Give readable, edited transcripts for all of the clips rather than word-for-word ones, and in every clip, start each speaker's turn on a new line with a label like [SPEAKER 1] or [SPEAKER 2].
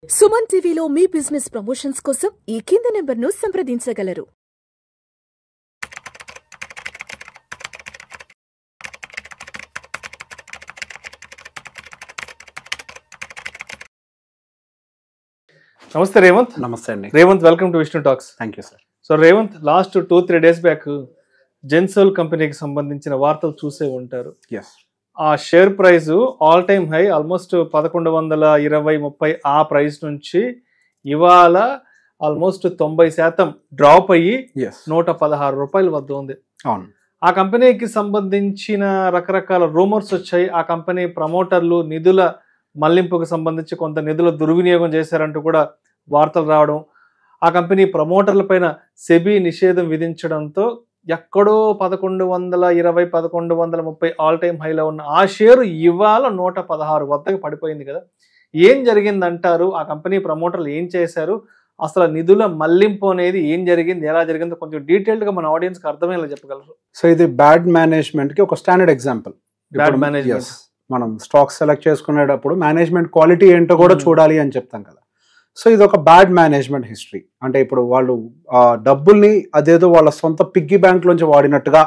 [SPEAKER 1] సుమన్ టీవీలో మీ business promotions కోసం ఈ కింది నెంబర్ను సంప్రదించగలరు.
[SPEAKER 2] నమస్తే రేవంత్.
[SPEAKER 3] నమస్తే అండి
[SPEAKER 2] Revanth, welcome to Vishnu talks.
[SPEAKER 3] Thank you sir.
[SPEAKER 2] So Revanth, last 2-3 days back Gensol కంపెనీకి సంబంధించిన వార్తలు చూసే ఉంటారు.
[SPEAKER 3] ఎస్,
[SPEAKER 2] ఆ share price all time high, almost 1120-30 ఆ ప్రైస్ నుంచి ఇవాళ ఆల్మోస్ట్ 90% డ్రాప్ అయ్యి
[SPEAKER 3] ఎస్,
[SPEAKER 2] 116 రూపాయల వద్ద ఉంది.
[SPEAKER 3] అవును.
[SPEAKER 2] ఆ కంపెనీకి సంబంధించిన రకరకాల రూమర్స్ వచ్చాయి. ఆ కంపెనీ ప్రమోటర్లు నిధుల మళ్లింపుకు సంబంధించి కొంత నిధుల దుర్వినియోగం చేశారంటూ కూడా వార్తలు రావడం, ఆ కంపెనీ ప్రమోటర్ల పైన సెబీ నిషేధం విధించడంతో ఎక్కడో 1120-1130 ఆల్ టైమ్ హైలో ఉన్న ఆ షేరు ఇవాళ 116 వద్దకు పడిపోయింది కదా. ఏం జరిగిందంటారు? ఆ కంపెనీ ప్రమోటర్లు ఏం చేశారు? అసలు నిధుల మళ్లింపు అనేది ఏం జరిగింది, ఎలా జరిగిందో కొంచెం డీటెయిల్డ్ గా మన ఆడియన్స్ కి అర్థమయ్యేలా చెప్పగలరు.
[SPEAKER 3] సో ఇది బ్యాడ్ మేనేజ్మెంట్ కి ఒక స్టాండర్డ్ ఎగ్జాంపుల్.
[SPEAKER 2] Bad management.
[SPEAKER 3] మనం స్టాక్ సెలెక్ట్ చేసుకునేటప్పుడు మేనేజ్మెంట్ క్వాలిటీ ఏంటో కూడా చూడాలి అని చెప్తాం కదా. సో ఇది ఒక బ్యాడ్ మేనేజ్మెంట్ హిస్టరీ. అంటే ఇప్పుడు వాళ్ళు డబ్బుల్ని అదేదో వాళ్ళ సొంత పిగ్గీ బ్యాంక్ లోంచి వాడినట్టుగా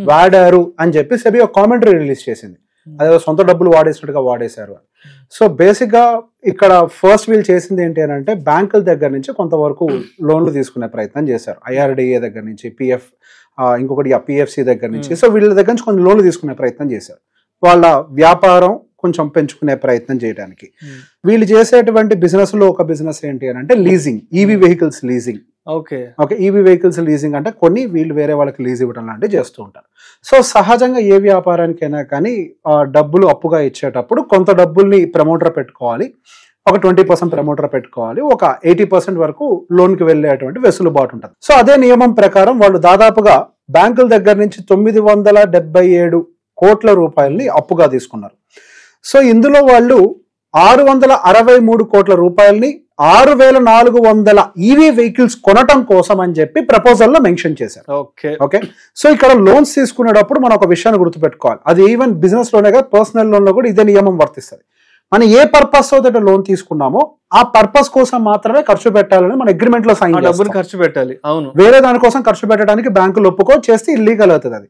[SPEAKER 3] వాడారు అని చెప్పి సెబీ ఒక కామెంటరీ రిలీజ్ చేసింది. అదేదో సొంత డబ్బులు వాడేసినట్టుగా వాడేశారు అని. సో బేసిక్ గా ఇక్కడ ఫస్ట్ వీళ్ళు చేసింది ఏంటి అని అంటే బ్యాంకుల దగ్గర నుంచి కొంతవరకు లోన్లు తీసుకునే ప్రయత్నం చేశారు. IRDA దగ్గర నుంచి, ఇంకొకటి PFC దగ్గర నుంచి. సో వీళ్ళ దగ్గర నుంచి కొన్ని లోన్లు తీసుకునే ప్రయత్నం చేశారు, వాళ్ళ వ్యాపారం కొంచెం పెంచుకునే ప్రయత్నం చేయడానికి. వీళ్ళు చేసేటువంటి బిజినెస్ లో ఒక బిజినెస్ ఏంటి అని అంటే leasing, EV vehicles leasing. Okay, EV vehicles leasing అంటే కొన్ని వీళ్ళు వేరే వాళ్ళకి లీజ్ ఇవ్వడం లాంటివి చేస్తూ ఉంటారు. సో సహజంగా ఏ వ్యాపారానికైనా కానీ డబ్బులు అప్పుగా ఇచ్చేటప్పుడు కొంత డబ్బుల్ని ప్రమోటర్ పెట్టుకోవాలి, ఒక 20% ప్రమోటర్ పెట్టుకోవాలి, ఒక 80% వరకు లోన్కి వెళ్ళేటువంటి వెసులుబాటు ఉంటుంది. సో అదే నియమం ప్రకారం వాళ్ళు దాదాపుగా బ్యాంకుల దగ్గర నుంచి 977 కోట్ల రూపాయలని అప్పుగా తీసుకున్నారు. సో ఇందులో వాళ్ళు 663 కోట్ల రూపాయలని 6400 EV వెహికల్స్ కొనటం కోసం అని చెప్పి ప్రపోజల్ లో మెన్షన్ చేశారు. ఓకే, సో ఇక్కడ లోన్స్ తీసుకునేటప్పుడు మనం ఒక విషయాన్ని గుర్తుపెట్టుకోవాలి. అది ఈవెన్ బిజినెస్ లోనే కాదు, పర్సనల్ లోన్ లో కూడా ఇదే నియమం వర్తిస్తుంది. మనం ఏ పర్పస్ తో లోన్ తీసుకున్నామో ఆ పర్పస్ కోసం మాత్రమే ఖర్చు పెట్టాలని మన అగ్రిమెంట్ లో సైన్ చేస్తాం.
[SPEAKER 2] ఖర్చు పెట్టాలి. అవును,
[SPEAKER 3] వేరే దానికోసం ఖర్చు పెట్టడానికి బ్యాంకులు ఒప్పుకో చేస్తే ఇల్లీగల్ అవుతుంది అది.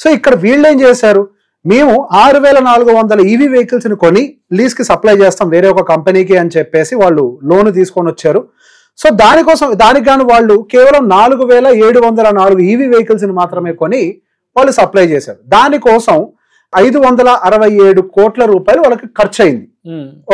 [SPEAKER 3] సో ఇక్కడ వీళ్ళు ఏం చేశారు, మేము 6400 EV వెహికల్స్ ని కొని లీజ్ కి సప్లై చేస్తాం వేరే ఒక కంపెనీకి అని చెప్పేసి వాళ్ళు లోన్ తీసుకొని వచ్చారు. సో దానికి గాను వాళ్ళు కేవలం 4704 EV వెహికల్స్ ని మాత్రమే కొని వాళ్ళు సప్లై చేశారు. దానికోసం 567 కోట్ల రూపాయలు వాళ్ళకి ఖర్చు అయింది.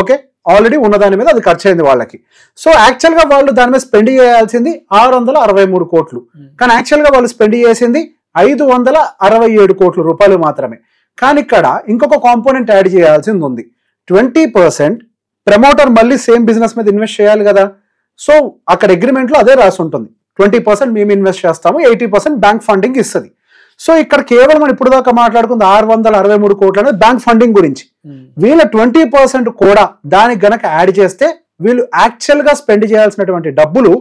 [SPEAKER 3] ఓకే, ఆల్రెడీ ఉన్న దాని మీద అది ఖర్చు అయింది వాళ్ళకి. సో యాక్చువల్ గా వాళ్ళు దాని మీద స్పెండ్ చేయాల్సింది 663 కోట్లు, కానీ యాక్చువల్ గా వాళ్ళు స్పెండ్ చేసింది 567 కోట్ల రూపాయలు మాత్రమే. కానీ ఇక్కడ ఇంకొక కాంపోనెంట్ యాడ్ చేయాల్సింది ఉంది. 20% ప్రమోటర్ మళ్ళీ సేమ్ బిజినెస్ మీద ఇన్వెస్ట్ చేయాలి కదా. సో అక్కడ అగ్రిమెంట్ లో అదే రాసి ఉంటుంది, 20% మేము ఇన్వెస్ట్ చేస్తాము, 80% బ్యాంక్ ఫండింగ్ ఇస్తుంది. సో ఇక్కడ కేవలం మనం ఇప్పుడు దాకా మాట్లాడుకుంది 663 కోట్లు అనేది బ్యాంక్ ఫండింగ్ గురించి. వీళ్ళ 20% కూడా దానికి గనక యాడ్ చేస్తే వీళ్ళు యాక్చువల్ గా స్పెండ్ చేయాల్సినటువంటి డబ్బులు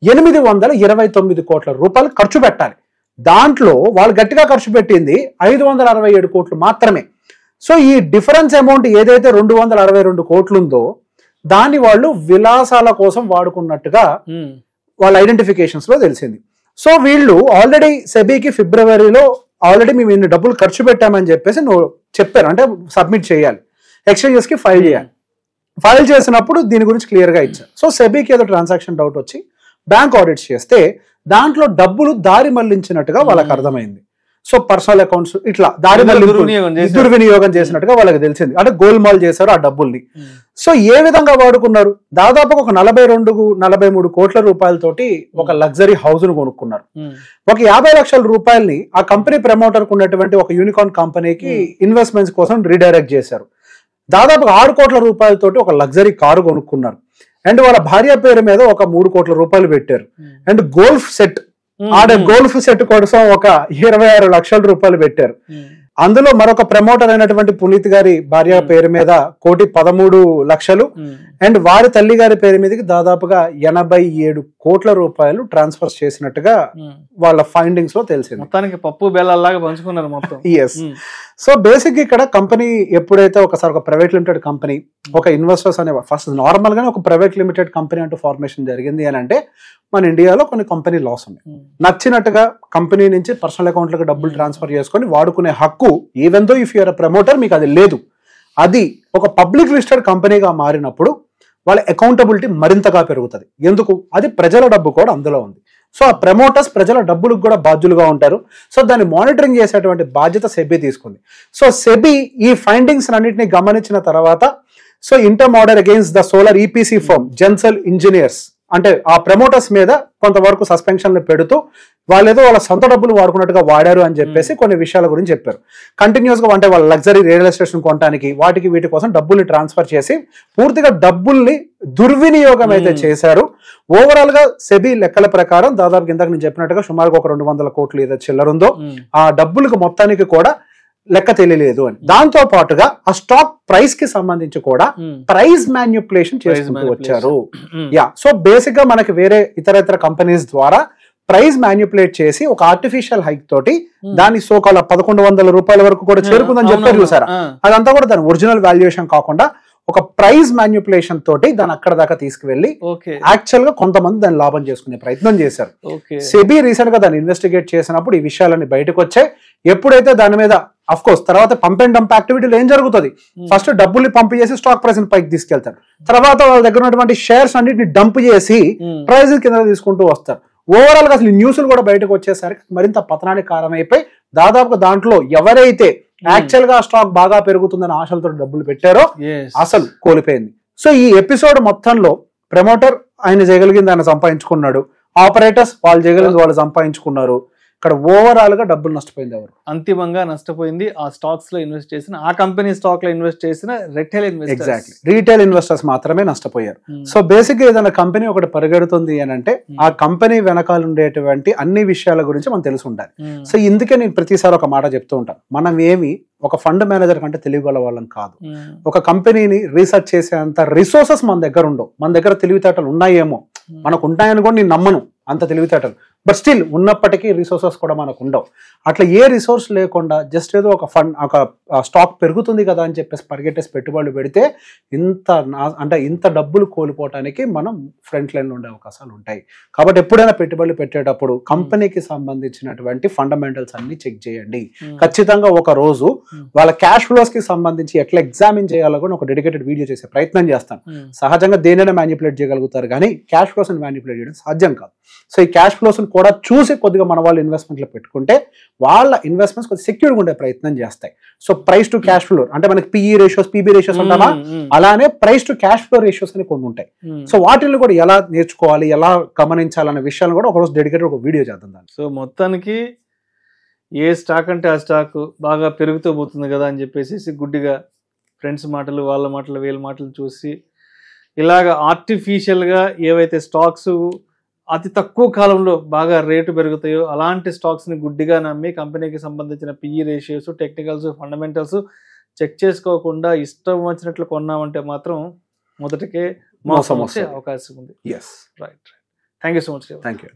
[SPEAKER 3] 829 కోట్ల రూపాయలు ఖర్చు పెట్టాలి. దాంట్లో వాళ్ళు గట్టిగా ఖర్చు పెట్టింది 567 కోట్లు మాత్రమే. సో ఈ డిఫరెన్స్ అమౌంట్ ఏదైతే 262 కోట్లు ఉందో దాన్ని వాళ్ళు విలాసాల కోసం వాడుకున్నట్టుగా వాళ్ళ ఐడెంటిఫికేషన్స్ లో తెలిసింది. సో వీళ్ళు ఆల్రెడీ సెబీకి ఫిబ్రవరిలో ఆల్రెడీ మేము ఇన్ని డబ్బులు ఖర్చు పెట్టామని చెప్పేసి చెప్పారు, అంటే సబ్మిట్ చేయాలి, ఎక్స్చేంజెస్ కి ఫైల్ చేయాలి. ఫైల్ చేసినప్పుడు దీని గురించి క్లియర్ గా ఇచ్చారు. సో సెబీకి ఏదో ట్రాన్సాక్షన్ డౌట్ వచ్చి బ్యాంక్ ఆడిట్స్ చేస్తే దాంట్లో డబ్బులు దారి మళ్లించినట్టుగా వాళ్ళకి అర్థమైంది. సో పర్సనల్ అకౌంట్స్ ఇట్లా దారి దుర్వినియోగం చేసినట్టుగా వాళ్ళకి తెలిసింది, అంటే గోల్మాల్ చేశారు ఆ డబ్బుల్ని. సో ఏ విధంగా వాడుకున్నారు, దాదాపు ఒక 42-43 కోట్ల రూపాయలతోటి ఒక లగ్జరీ హౌస్ ను కొనుక్కున్నారు. ఒక 50 లక్షల రూపాయలని ఆ కంపెనీ ప్రమోటర్ ఉన్నటువంటి ఒక యూనికార్న్ కంపెనీకి ఇన్వెస్ట్మెంట్స్ కోసం రీడైరెక్ట్ చేశారు. దాదాపు 6 కోట్ల రూపాయలతోటి ఒక లగ్జరీ కారు కొనుక్కున్నారు. అండ్ వాళ్ళ భార్య పేరు మీద ఒక 3 కోట్ల రూపాయలు పెట్టారు. అండ్ గోల్ఫ్ సెట్ కోసం ఒక 26 లక్షల రూపాయలు పెట్టారు. అందులో మరొక ప్రమోటర్ అయినటువంటి పునీత్ గారి భార్య పేరు మీద 1,13,00,000 అండ్ వారి తల్లి గారి పేరు మీదకి దాదాపుగా 87 కోట్ల రూపాయలు ట్రాన్స్ఫర్ చేసినట్టుగా వాళ్ళ ఫైండింగ్స్ లో తెలిసింది.
[SPEAKER 2] మొత్తానికి పప్పు బెల్లాగా పంచుకున్నారు మొత్తం.
[SPEAKER 3] ఎస్. సో బేసిక్ ఇక్కడ కంపెనీ ఎప్పుడైతే ఒకసారి ఒక ప్రైవేట్ లిమిటెడ్ కంపెనీ ఒక ఇన్వెస్టర్స్ అనే ఫస్ట్ నార్మల్ గానే ఒక ప్రైవేట్ లిమిటెడ్ కంపెనీ అంటూ ఫార్మేషన్ జరిగింది అని అంటే మన ఇండియాలో కొన్ని కంపెనీ లాస్ ఉన్నాయి. నచ్చినట్టుగా కంపెనీ నుంచి పర్సనల్ అకౌంట్లకు డబ్బులు ట్రాన్స్ఫర్ చేసుకొని వాడుకునే హక్కు even though if you are a promoter మీకు అది లేదు. అది ఒక పబ్లిక్ లిస్టెడ్ కంపెనీగా మారినప్పుడు వాళ్ళ అకౌంటబిలిటీ మరింతగా పెరుగుతుంది. ఎందుకు? అది ప్రజల డబ్బు కూడా అందులో ఉంది. సో ఆ ప్రమోటర్స్ ప్రజల డబ్బులకు కూడా బాధ్యులుగా ఉంటారు. సో దాన్ని మానిటరింగ్ చేసేటువంటి బాధ్యత సెబీ తీసుకుంది. సో సెబీ ఈ ఫైండింగ్స్ అన్నింటినీ గమనించిన తర్వాత so interim order against the solar EPC firm Gensol engineers అంటే ఆ ప్రమోటర్స్ మీద కొంతవరకు సస్పెన్షన్లు పెడుతూ వాళ్ళేదో వాళ్ళ సొంత డబ్బులు వాడుకున్నట్టుగా వాడారు అని చెప్పేసి కొన్ని విషయాల గురించి చెప్పారు. కంటిన్యూస్ గా అంటే వాళ్ళ లగ్జరీ రియల్ ఎస్టేషన్ కొనడానికి వాటికి వీటి కోసం డబ్బుల్ని ట్రాన్స్ఫర్ చేసి పూర్తిగా డబ్బుల్ని దుర్వినియోగం అయితే చేశారు. ఓవరాల్ గా సెబీ లెక్కల ప్రకారం దాదాపు ఇందాక నేను చెప్పినట్టుగా సుమారుగా ఒక 200 కోట్లు ఏదో చిల్లరుందో ఆ డబ్బులకు మొత్తానికి కూడా లెక్క తెలియలేదు అని. దాంతో పాటుగా ఆ స్టాక్ ప్రైస్ కి సంబంధించి కూడా ప్రైస్ మ్యానిపులేషన్ చేసుకుంటూ వచ్చారు. యా. సో బేసిక్ గా మనకి వేరే ఇతర కంపెనీస్ ద్వారా ప్రైస్ మ్యానిపులేట్ చేసి ఒక ఆర్టిఫిషియల్ హైక్ తోటి దాని సోకాల 1,100 రూపాయల వరకు కూడా చేరుకుందని చెప్పారు చూసారా. అదంతా కూడా దాని ఒరిజినల్ వాల్యుయేషన్ కాకుండా ఒక ప్రైస్ మ్యానిపులేషన్ తోటి దాన్ని అక్కడ దాకా తీసుకువెళ్లి యాక్చువల్ గా కొంతమంది దాన్ని లాభం చేసుకునే ప్రయత్నం చేశారు. సెబీ రీసెంట్ గా దాన్ని ఇన్వెస్టిగేట్ చేసినప్పుడు ఈ విషయాలన్నీ బయటకు వచ్చాయి. ఎప్పుడైతే దాని మీద అఫ్ కోర్స్ తర్వాత పంప్ అండ్ డంప్ యాక్టివిటీలో ఏం జరుగుతుంది? ఫస్ట్ డబ్బుల్ని పంప్ చేసి స్టాక్ ప్రైస్ ని పైకి తీసుకెళ్తారు. తర్వాత వాళ్ళ దగ్గర ఉన్నటువంటి షేర్స్ అన్నిటిని డంప్ చేసి ప్రైస్ కింద తీసుకుంటూ వస్తారు. ఓవరాల్ గా అసలు న్యూస్లు కూడా బయటకు వచ్చేసరికి మరింత పతనానికి కారణమైపోయి దాదాపుగా దాంట్లో ఎవరైతే యాక్చువల్ గా స్టాక్ బాగా పెరుగుతుందని ఆశలతో డబ్బులు పెట్టారో అసలు కోల్పోయింది. సో ఈ ఎపిసోడ్ మొత్తంలో ప్రమోటర్ ఆయన చేయగలిగింది ఆయన సంపాదించుకున్నాడు, ఆపరేటర్స్ వాళ్ళు చేయగలిగింది వాళ్ళు సంపాదించుకున్నారు. ఇక్కడ ఓవరాల్ గా డబ్బులు నష్టపోయింది ఎవరు?
[SPEAKER 2] అంతిమంగా నష్టపోయింది ఆ స్టాక్స్ లో ఇన్వెస్ట్ చేసిన ఆ కంపెనీ స్టాక్ లో ఇన్వెస్ట్ చేసిన retail investors.
[SPEAKER 3] Exactly, retail investors మాత్రమే నష్టపోయారు. సో బేసిక్ గా ఏదైనా కంపెనీ ఒకటి పరిగెడుతుంది అని అంటే ఆ కంపెనీ వెనకాల ఉండేటువంటి అన్ని విషయాల గురించి మనం తెలిసి ఉండాలి. సో ఇందుకే నేను ప్రతిసారి ఒక మాట చెప్తూ ఉంటాను, మనం ఏమి ఒక ఫండ్ మేనేజర్ కంటే తెలివిగల వాళ్ళం కాదు. ఒక కంపెనీని రీసెర్చ్ చేసేంత రిసోర్సెస్ మన దగ్గర ఉండవు. మన దగ్గర తెలివితేటలు ఉన్నాయేమో, మనకు ఉంటాయని కూడా నేను నమ్మను అంత తెలివితేటలు, బట్ స్టిల్ ఉన్నప్పటికీ రిసోర్సెస్ కూడా మనకు ఉండవు. అట్లా ఏ రిసోర్స్ లేకుండా జస్ట్ ఏదో ఒక ఫండ్ ఒక స్టాక్ పెరుగుతుంది కదా అని చెప్పేసి పరిగెట్టేసి పెట్టుబడులు పెడితే ఇంత డబ్బులు కోల్పోవటానికి మనం ఫ్రంట్ లైన్ లో ఉండే అవకాశాలు ఉంటాయి. కాబట్టి ఎప్పుడైనా పెట్టుబడులు పెట్టేటప్పుడు కంపెనీకి సంబంధించినటువంటి ఫండమెంటల్స్ అన్ని చెక్ చేయండి. ఖచ్చితంగా ఒక రోజు వాళ్ళ క్యాష్ ఫ్లోస్ కి సంబంధించి ఎట్లా ఎగ్జామిన్ చేయాలో కూడా ఒక డెడికేటెడ్ వీడియో చేసే ప్రయత్నం చేస్తాను. సహజంగా దేనైనా మ్యానిపులేట్ చేయగలుగుతారు కానీ క్యాష్ ఫ్లోస్ ని మ్యానిపులేట్ చేయడం సాధ్యం కాదు. సో ఈ క్యాష్ ఫ్లోస్ కూడా చూసి కొద్దిగా మన వాళ్ళు ఇన్వెస్ట్మెంట్లో పెట్టుకుంటే వాళ్ళ ఇన్వెస్ట్మెంట్స్ కొద్దిగా సెక్యూర్గా ఉండే ప్రయత్నం చేస్తాయి. So price to cash flow అంటే మనకి పిఈ రేషియోస్ పీబీ రేషియోస్ అంటామా, అలానే price to cash flow ratios అని కొన్ని ఉంటాయి. సో వాటిని కూడా ఎలా నేర్చుకోవాలి, ఎలా గమనించాలనే విషయాలను కూడా ఒకరోజు డెడికేటెడ్ ఒక వీడియో చేద్దాం దాన్ని.
[SPEAKER 2] సో మొత్తానికి ఏ స్టాక్ అంటే ఆ స్టాక్ బాగా పెరుగుతూ పోతుంది కదా అని చెప్పేసి గుడ్డిగా ఫ్రెండ్స్ మాటలు వాళ్ళ మాటలు వీళ్ళ మాటలు చూసి ఇలాగ ఆర్టిఫిషియల్గా ఏవైతే స్టాక్స్ అతి తక్కువ కాలంలో బాగా రేటు పెరుగుతాయో అలాంటి స్టాక్స్ని గుడ్డిగా నమ్మి కంపెనీకి సంబంధించిన PE ratios, technicals, fundamentals check చేసుకోకుండా ఇష్టం వచ్చినట్లు కొన్నామంటే మాత్రం మొదటికే మోసం వచ్చే అవకాశం ఉంది.
[SPEAKER 3] Yes,
[SPEAKER 2] right. Thank you so much.
[SPEAKER 3] Thank you.